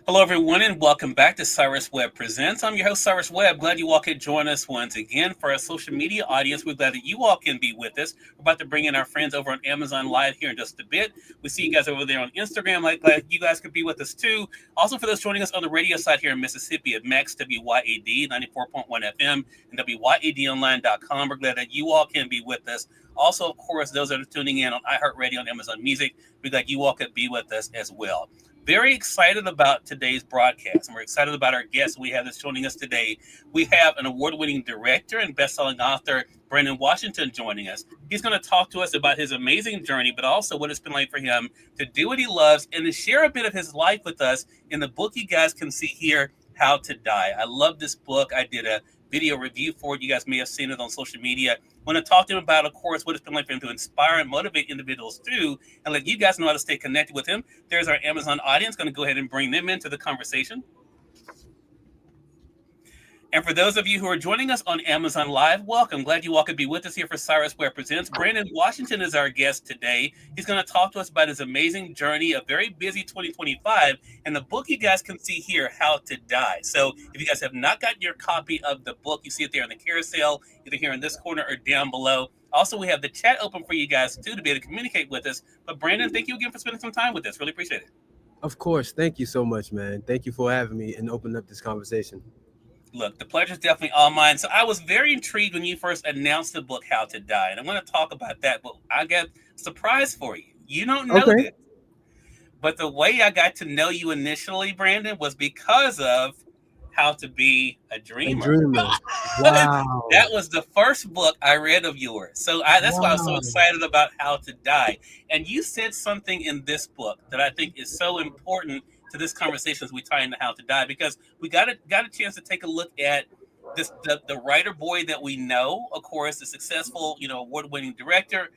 Hello, everyone, and welcome back to Cyrus Webb Presents. I'm your host, Cyrus Webb. Glad you all could join us once again. For our social media audience, we're glad that you all can be with us. We're about to bring in our friends over on Amazon Live here in just a bit. We see you guys over there on Instagram. Glad you guys could be with us too. Also, for those joining us on the radio side here in Mississippi at Max WYAD 94.1 FM and WYADonline.com, we're glad that you all can be with us. Also, of course, those that are tuning in on iHeartRadio and Amazon Music, we're glad you all could be with us as well. Very excited about today's broadcast, and we're excited about our guest we have that's joining us today. We have an award-winning director and best-selling author, Brandon Washington, joining us. He's going to talk to us about his amazing journey, but also what it's been like for him to do what he loves and to share a bit of his life with us in the book you guys can see here, How to Die. I love this book. I did a video review for it. You guys may have seen it on social media. I want to talk to him about, of course, what it's been like for him to inspire and motivate individuals too, and let you guys know how to stay connected with him. There's our Amazon audience. Going to go ahead and bring them into the conversation. And for those of you who are joining us on Amazon Live, welcome. Glad you all could be with us here for Cyrus Webb Presents. Brandon Washington is our guest today. He's going to talk to us about his amazing journey, a very busy 2025, and the book you guys can see here, How to Die. So if you guys have not gotten your copy of the book, you see it there in the carousel, either here in this corner or down below. Also, we have the chat open for you guys, too, to be able to communicate with us. But Brandon, thank you again for spending some time with us. Really appreciate it. Of course. Thank you so much, man. Thank you for having me and opening up this conversation. Look, the pleasure is definitely all mine. So I was very intrigued when you first announced the book, How to Die. And I'm going to talk about that, but I got a surprise for you. You don't know Okay. this, but the way I got to know you initially, Brandon, was because of How to Be a A Dreamer. dreamer. Wow. That was the first book I read of yours. So that's why I was so Wow. excited about How to Die. And you said something in this book that I think is so important to this conversation as we tie into How to Die, because we got a chance to take a look at the writer boy that we know, of course, the successful, award-winning director,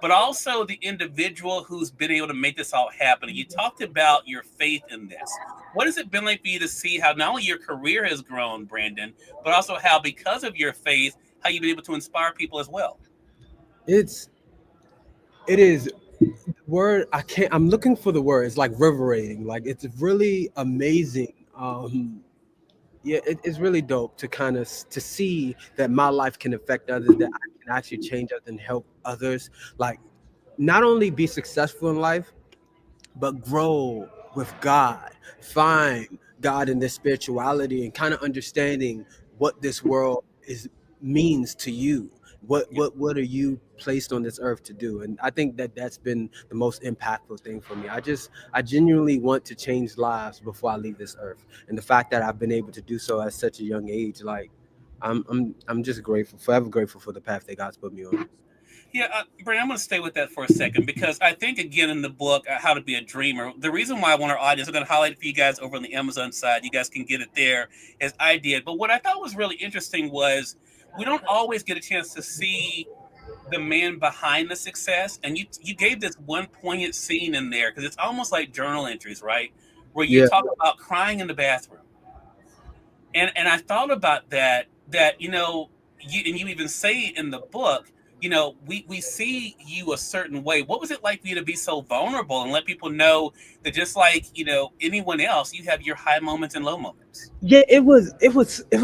but also the individual who's been able to make this all happen. And you talked about your faith in this. What has it been like for you to see how not only your career has grown, Brandon, but also how, because of your faith, how you've been able to inspire people as well? It's it is word I'm looking for the word. It's like reverberating. Like it's really amazing. Yeah, it's really dope to kind of to see that my life can affect others, that I can actually change others and help others. Like not only be successful in life, but grow with God, find God in this spirituality and kind of understanding what this world is means to you. What are you placed on this earth to do? And I think that that's been the most impactful thing for me. I genuinely want to change lives before I leave this earth, and the fact that I've been able to do so at such a young age, like I'm just grateful, forever grateful for the path that God's put me on. Yeah, Brandon, I'm going to stay with that for a second because I think, again, in the book, How to Be a Dreamer, the reason why I want our audience, I'm going to highlight it for you guys over on the Amazon side. You guys can get it there as I did. But what I thought was really interesting was we don't always get a chance to see the man behind the success. And you gave this one poignant scene in there because it's almost like journal entries, right? Where you Yeah, talk about crying in the bathroom. And I thought about that you even say in the book, we see you a certain way. What was it like for you to be so vulnerable and let people know that just like, anyone else, you have your high moments and low moments? yeah, it was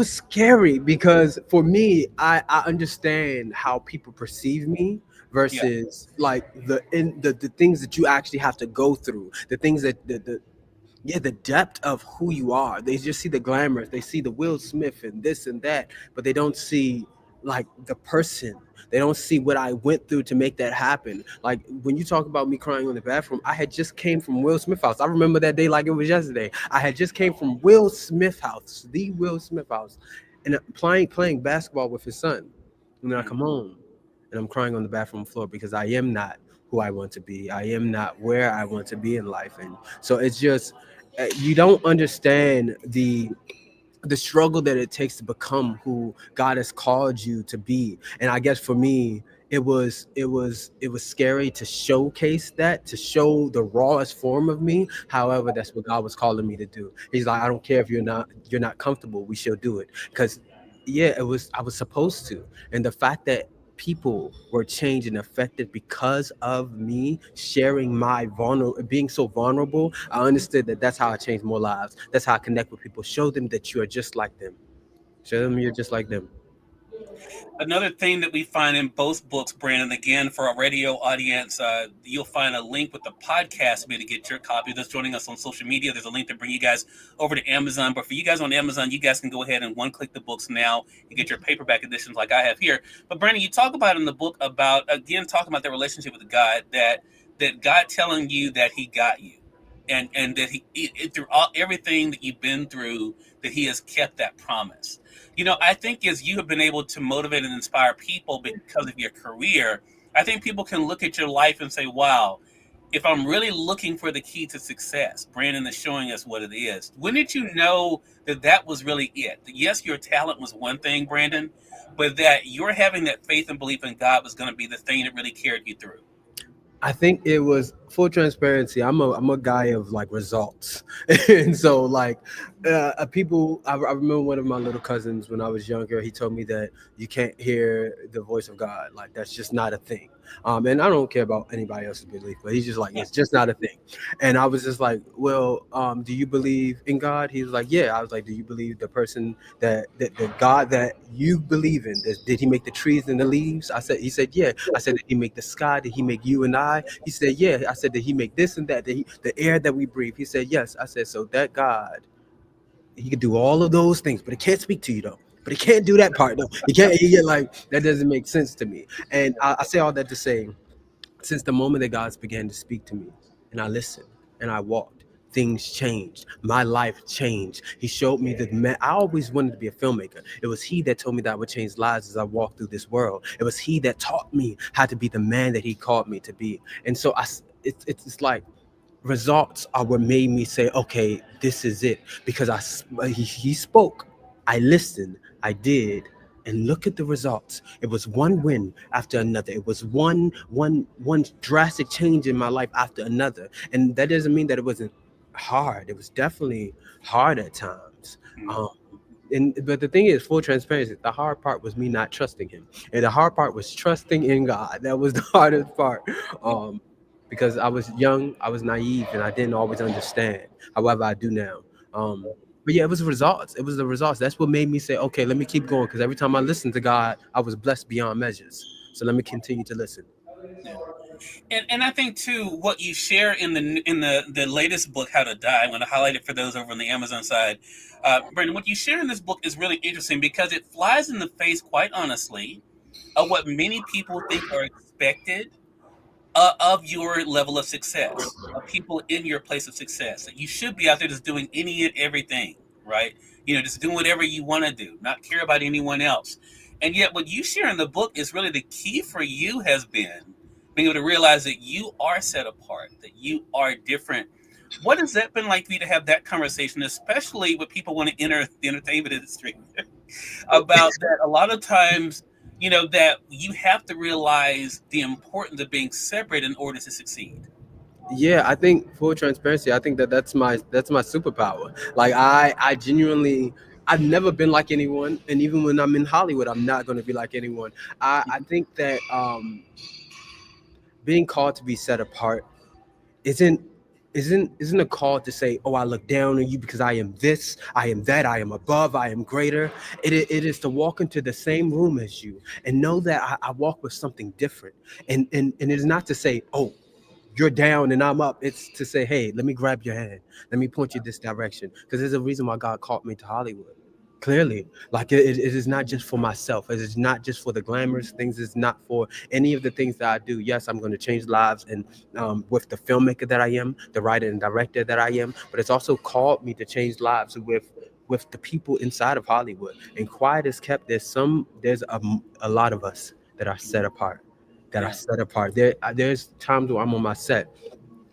scary because for me, I understand how people perceive me Yeah. versus like the things that you actually have to go through, the things that the depth of who you are. They just see the glamour, they see the Will Smith and this and that, but they don't see like the person. They don't see what I went through to make that happen. Like when you talk about me crying in the bathroom, I had just came from Will Smith house. I remember that day like it was yesterday. I had just came from Will Smith house, the Will Smith house, and playing basketball with his son. And then I come home and I'm crying on the bathroom floor because I am not who I want to be. I am not where I want to be in life. And so it's just you don't understand the struggle that it takes to become who God has called you to be. And I guess for me, it was scary to showcase that, to show the rawest form of me. However, that's what God was calling me to do. He's like, I don't care if you're not comfortable, we shall do it. Because yeah, I was supposed to. And the fact that people were changed and affected because of me sharing my being so vulnerable. I understood that that's how I change more lives. That's how I connect with people. Show them that you are just like them. Show them you're just like them. Another thing that we find in both books, Brandon, again, for our radio audience, you'll find a link with the podcast to get your copy. That's joining us on social media. There's a link to bring you guys over to Amazon. But for you guys on Amazon, you guys can go ahead and one-click the books now and get your paperback editions like I have here. But Brandon, you talk about in the book about, again, talking about the relationship with God, that God telling you that he got you. And that through everything that you've been through, that he has kept that promise. I think as you have been able to motivate and inspire people because of your career, I think people can look at your life and say, wow, if I'm really looking for the key to success, Brandon is showing us what it is. When did you know that that was really it? That yes, your talent was one thing, Brandon, but that you're having that faith and belief in God was going to be the thing that really carried you through? I think it was full transparency. I'm a guy of like results, and so like people. I remember one of my little cousins when I was younger. He told me that you can't hear the voice of God. Like that's just not a thing. And I don't care about anybody else's belief, but he's just like it's just not a thing. And I was just like, well, do you believe in God? He was like, yeah. I was like, do you believe the person that the God that you believe in? Did he make the trees and the leaves? He said, yeah. I said, did he make the sky? Did he make you and I? He said, yeah. I said, did he make this and that? The air that we breathe? He said, yes. I said, so that God, he could do all of those things, but he can't speak to you though. But he can't do that part though. He can't. He get like that doesn't make sense to me. And I say all that to say, since the moment that God began to speak to me, and I listened and I walked, things changed. My life changed. He showed me that man. I always wanted to be a filmmaker. It was he that told me that I would change lives as I walked through this world. It was he that taught me how to be the man that he called me to be. And so it's like results are what made me say, okay, this is it. Because he spoke, I listened, I did, and look at the results. It was one win after another. It was one drastic change in my life after another. And that doesn't mean that it wasn't hard. It was definitely hard at times. Um, but the thing is, full transparency, the hard part was me not trusting him, and the hard part was trusting in God. That was the hardest part. Because I was young, I was naive, and I didn't always understand. However, I do now. But yeah, it was the results. It was the results. That's what made me say, okay, let me keep going. Because every time I listened to God, I was blessed beyond measures. So let me continue to listen. Yeah. And I think too, what you share in the latest book, How to Die, I'm going to highlight it for those over on the Amazon side. Brandon, what you share in this book is really interesting because it flies in the face, quite honestly, of what many people think are expected of your level of success, of people in your place of success. That you should be out there just doing any and everything, right? Just doing whatever you want to do, not care about anyone else. And yet, what you share in the book is really the key for you has been being able to realize that you are set apart, that you are different. What has that been like for you to have that conversation, especially with people want to enter the entertainment industry, about that a lot of times, that you have to realize the importance of being separate in order to succeed. Yeah, I think full transparency. I think that's my superpower. Like I genuinely. I've never been like anyone, and even when I'm in Hollywood, I'm not going to be like anyone. I think that being called to be set apart isn't isn't a call to say, oh, I look down on you because I am this, I am that, I am above, I am greater. It is to walk into the same room as you and know that I walk with something different. And it is not to say, oh, you're down and I'm up. It's to say, hey, let me grab your hand. Let me point you this direction. Because there's a reason why God called me to Hollywood. Clearly, like it is not just for myself. It is not just for the glamorous things. It's not for any of the things that I do. Yes, I'm going to change lives, and with the filmmaker that I am, the writer and director that I am. But it's also called me to change lives with the people inside of Hollywood. And quiet is kept. There's a lot of us that are set apart. That are Yeah. set apart. There's times where I'm on my set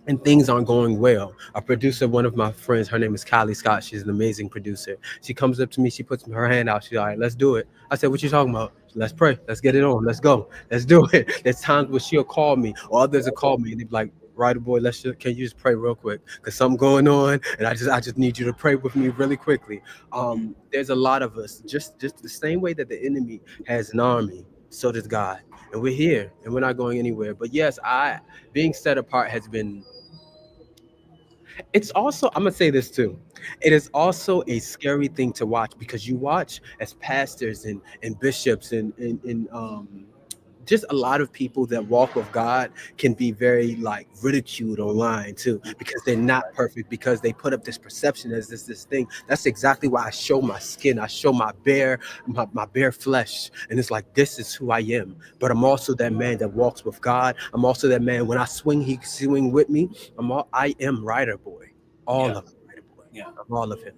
and things aren't going well. A producer, one of my friends, her name is Kylie Scott. She's an amazing producer. She comes up to me, she puts her hand out. She's like, let's do it. I said, what you talking about? Let's pray. Let's get it on. Let's go. Let's do it. There's times where she'll call me or others will call me and they'll be like, WriterBoy, can you just pray real quick? Because something going on and I just need you to pray with me really quickly. Mm. There's a lot of us, just the same way that the enemy has an army. So does God. And we're here and we're not going anywhere. But yes, I being set apart has been, it's also, I'm gonna say this too. It is also a scary thing to watch because you watch as pastors and bishops and just a lot of people that walk with God can be very like ridiculed online too because they're not perfect, because they put up this perception as this thing. That's exactly why I show my skin, I show my bare flesh, and it's like this is who I am. But I'm also that man that walks with God. I'm also that man when I swing, he swing with me. I am Writer Boy, all Yeah, of Writer Boy. yeah. I'm all of him.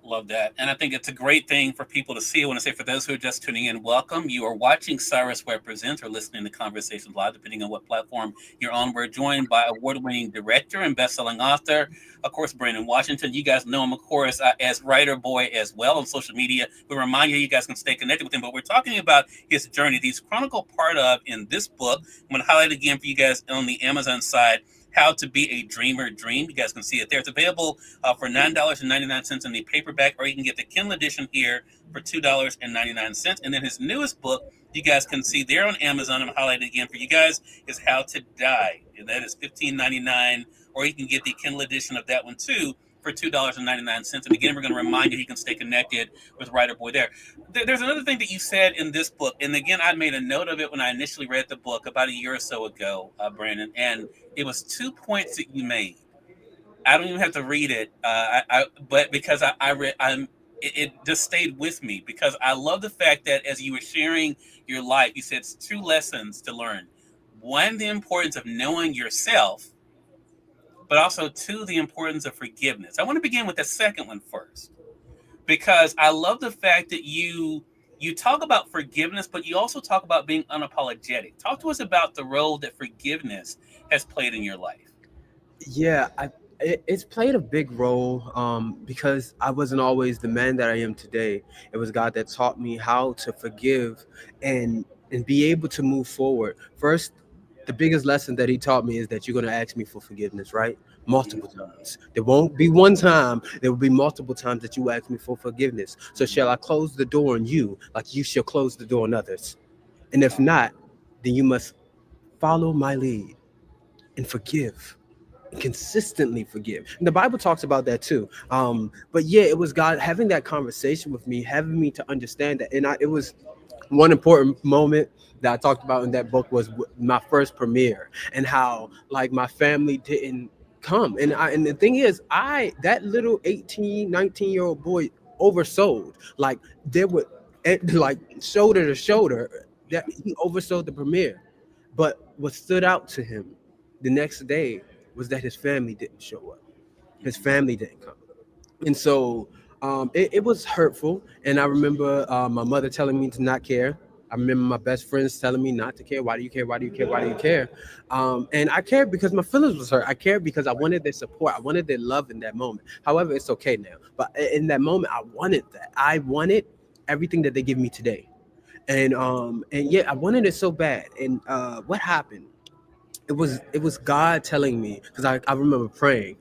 Love that. And I think it's a great thing for people to see. I want to say for those who are just tuning in, welcome. You are watching Cyrus Webb Presents or listening to Conversations Live, depending on what platform you're on. We're joined by award winning director and best-selling author, of course, Brandon Washington. You guys know him, of course, as Writer Boy as well on social media. We remind you guys can stay connected with him. But we're talking about his journey. He's chronicled part of in this book. I'm going to highlight again for you guys on the Amazon side. How to Be a Dreamer Dream. You guys can see it there. It's available for $9.99 in the paperback, or you can get the Kindle edition here for $2.99. And then his newest book, you guys can see there on Amazon. I'm highlighting again for you guys, is How to Die. And that is $15.99, or you can get the Kindle edition of that one too for $2.99. And again, we're going to remind you can stay connected with Writer Boy there. There's another thing that you said in this book, and again, I made a note of it when I initially read the book about a year or so ago, Brandon, and it was 2 points that you made. I don't even have to read it, but because I read, it just stayed with me because I love the fact that as you were sharing your life, you said it's two lessons to learn. One, the importance of knowing yourself, but also two, the importance of forgiveness. I want to begin with the second one first because I love the fact that you talk about forgiveness, but you also talk about being unapologetic. Talk to us about the role that forgiveness has played in your life. Yeah, it's played a big role because I wasn't always the man that I am today. It was God that taught me how to forgive and be able to move forward. First, the biggest lesson that he taught me is that you're going to ask me for forgiveness, right? Multiple times. There won't be one time. There will be multiple times that you ask me for forgiveness. So shall I close the door on you like you shall close the door on others? And if not, then you must follow my lead and forgive, consistently forgive. And the Bible talks about that too. But yeah, it was God having that conversation with me, having me to understand that. And it was one important moment that I talked about in that book was my first premiere and how like my family didn't come. And the thing is, that little 18, 19-year-old boy oversold. Like there were like shoulder to shoulder that he oversold the premiere. But what stood out to him the next day was that his family didn't show up. His family didn't come. And so it was hurtful. And I remember my mother telling me to not care. I remember my best friends telling me not to care. Why do you care? Why do you care? Why do you care? And I cared because my feelings was hurt. I cared because I wanted their support. I wanted their love in that moment. However, it's okay now. But in that moment, I wanted that. I wanted everything that they give me today. And yeah, I wanted it so bad. And what happened? It was God telling me because I remember praying.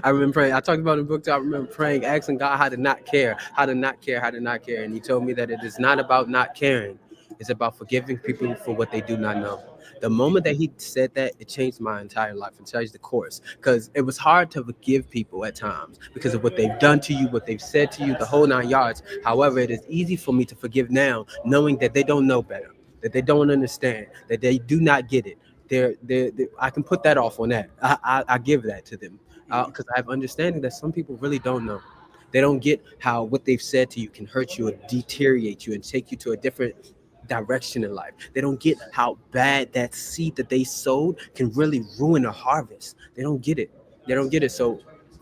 I remember praying. I talked about in the book too. I remember praying, asking God how to not care, how to not care, how to not care. And he told me that it is not about not caring. It's about forgiving people for what they do not know. The moment that he said that, it changed my entire life and changed the course. Because it was hard to forgive people at times because of what they've done to you, what they've said to you, the whole 9 yards. However, it is easy for me to forgive now, knowing that they don't know better, that they don't understand, that they do not get it. I can put that off on that. I give that to them because I have understanding that some people really don't know. They don't get how what they've said to you can hurt you or deteriorate you and take you to a different direction in life. They don't get how bad that seed that they sowed can really ruin a harvest. They don't get it. They don't get it. So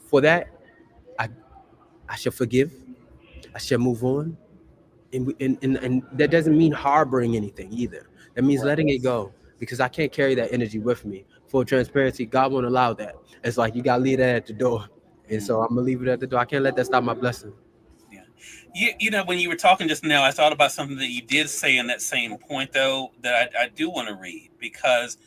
for that, I I shall forgive. I shall move on. And that doesn't mean harboring anything either. That means letting it go because I can't carry that energy with me. Full transparency, God won't allow that. It's like you gotta leave that at the door, and so I'm gonna leave it at the door. I can't let that stop my blessing. Yeah. When you were talking just now, I thought about something that you did say in that same point, though, that I do want to read because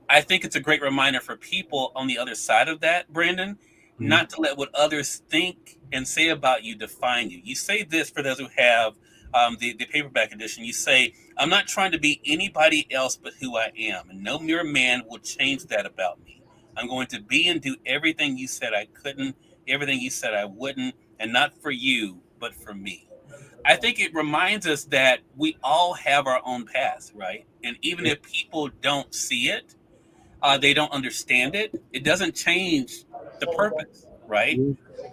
I think it's a great reminder for people on the other side of that, Brandon, Mhm. not to let what others think and say about you define you. You say this for those who have the paperback edition. You say, "I'm not trying to be anybody else but who I am, and no mere man will change that about me. I'm going to be and do everything you said I couldn't, everything you said I wouldn't, and not for you, but for me." I think it reminds us that we all have our own path, right? And even if people don't see it, they don't understand it, it doesn't change the purpose, right?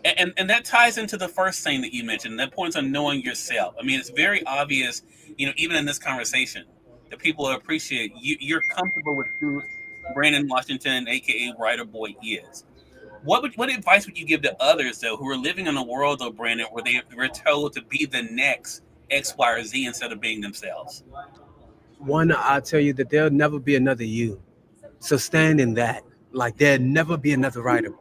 And that ties into the first thing that you mentioned. That points on knowing yourself. I mean, it's very obvious, even in this conversation, that people appreciate you. You're comfortable with who Brandon Washington, aka Writer Boy, is. What advice would you give to others though who are living in a world, though, Brandon, where they were told to be the next X, Y, or Z instead of being themselves? One, I'll tell you that there'll never be another you. So stand in that. Like there'll never be another writer.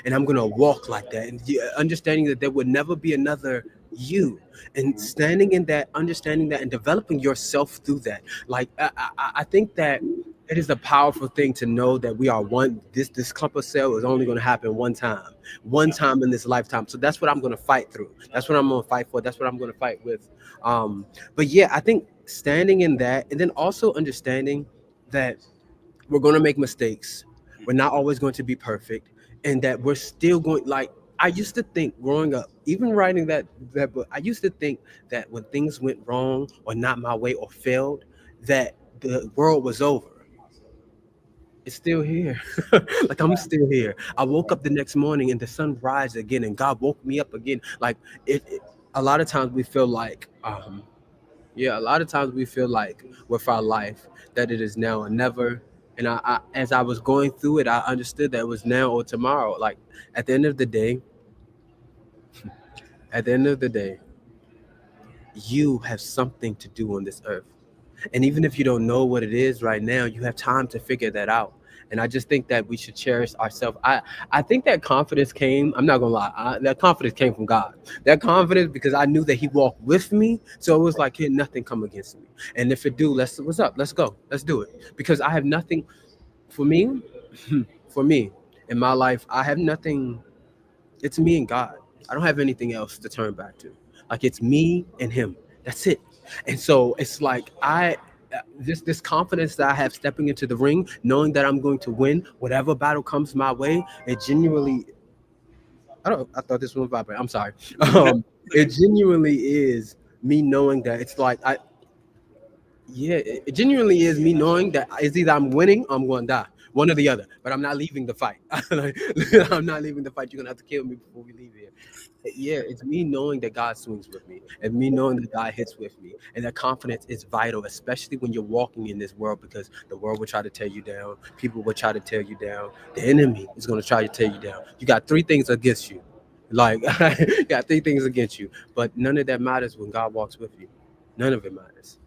And I'm gonna walk like that. And understanding that there would never be another you. And standing in that, understanding that, and developing yourself through that. Like I think that it is a powerful thing to know that we are one. This clump of cell is only going to happen one time in this lifetime. So that's what I'm going to fight through. That's what I'm going to fight for. That's what I'm going to fight with. But yeah, I think standing in that, and then also understanding that we're going to make mistakes. We're not always going to be perfect, and that we're still going. Like I used to think growing up, even writing that book, I used to think that when things went wrong or not my way or failed, that the world was over. It's still here. Like I'm still here. I woke up the next morning and the sun rised again, and God woke me up again. Like a lot of times we feel like, yeah, a lot of times we feel like with our life that it is now or never. And as I was going through it, I understood that it was now or tomorrow. Like at the end of the day, at the end of the day, you have something to do on this earth. And even if you don't know what it is right now, you have time to figure that out. And I just think that we should cherish ourselves. I think that confidence came, I'm not gonna lie, that confidence came from God. That confidence because I knew that He walked with me. So it was like, can nothing come against me. And if it do, what's up? Let's go. Let's do it. Because I have nothing for me, for me in my life, I have nothing. It's me and God. I don't have anything else to turn back to. Like it's me and Him. That's it. And so it's like this confidence that I have stepping into the ring, knowing that I'm going to win whatever battle comes my way. It genuinely, I don't. I thought this one was vibrant. I'm sorry. No, It genuinely is me knowing that it's like yeah, it genuinely is me knowing that it's either I'm winning or I'm going to die. One or the other. But I'm not leaving the fight. I'm not leaving the fight. You're going to have to kill me before we leave here. Yeah, it's me knowing that God swings with me and me knowing that God hits with me. And that confidence is vital, especially when you're walking in this world because the world will try to tear you down. People will try to tear you down. The enemy is going to try to tear you down. You got three things against you. Like, you got three things against you. But none of that matters when God walks with you. None of it matters.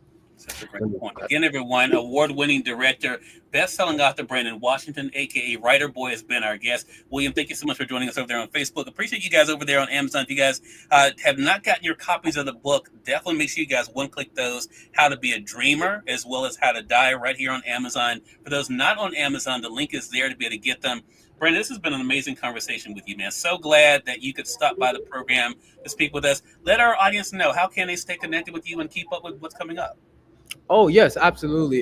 such a great point. Again, everyone, award-winning director, best-selling author Brandon Washington, aka Writer Boy, has been our guest. William, thank you so much for joining us over there on Facebook. Appreciate you guys over there on Amazon. If you guys have not gotten your copies of the book, definitely make sure you guys one-click those. How to Be a Dreamer, as well as How to Die, right here on Amazon. For those not on Amazon, the link is there to be able to get them. Brandon, this has been an amazing conversation with you, man. So glad that you could stop by the program to speak with us. Let our audience know, how can they stay connected with you and keep up with what's coming up? Oh yes, absolutely.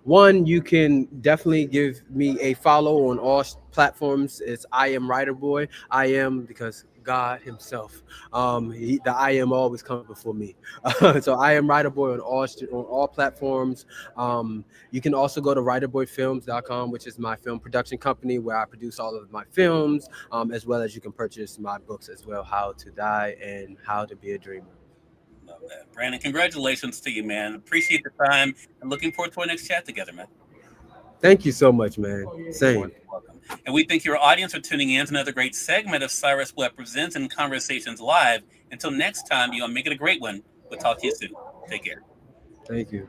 One, you can definitely give me a follow on all platforms. It's I am Writer Boy. I am because God Himself. The I am always comes before me. So I am Writer Boy on all platforms. You can also go to writerboyfilms.com, which is my film production company where I produce all of my films, as well as you can purchase my books as well, How to Die and How to Be a Dreamer. Love that. Brandon, congratulations to you, man. Appreciate the time and looking forward to our next chat together, man. Thank you so much, man. More Same. than welcome. And we thank your audience for tuning in to another great segment of Cyrus Webb Presents and Conversations Live. Until next time, you all make it a great one. We'll talk to you soon. Take care. Thank you.